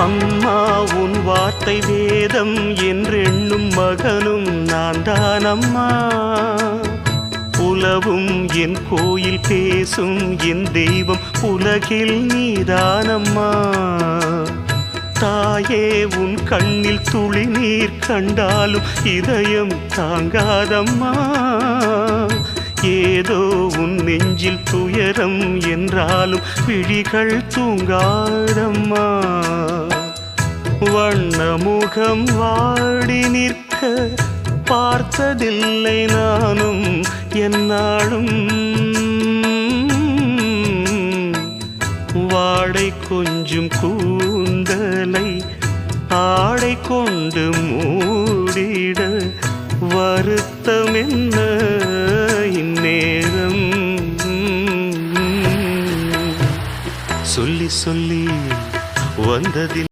அம்மா உன் வார்த்தை வேதம் என்றெண்ணும் மகனும் நான் தானம்மா. உலவும் என் கோயில் பேசும் என் தெய்வம் உலகில் நீதானம்மா. தாயே உன் கண்ணில் துளி நீர் கண்டாலும் இதயம் தாங்காதம்மா. ஏதோ உன் நெஞ்சில் துயரம் என்றாலும் விழிகள் தூங்காதம்மா. வண்ணமுகம் வாடி நிற்க பார்த்ததில்லை நானும் என்னாலும். வாடை கொஞ்சம் கூந்தலை ஆடை கொண்டு மூடிட வருத்தம் என்ன இந்நேரம். சொல்லி சொல்லி வந்ததில்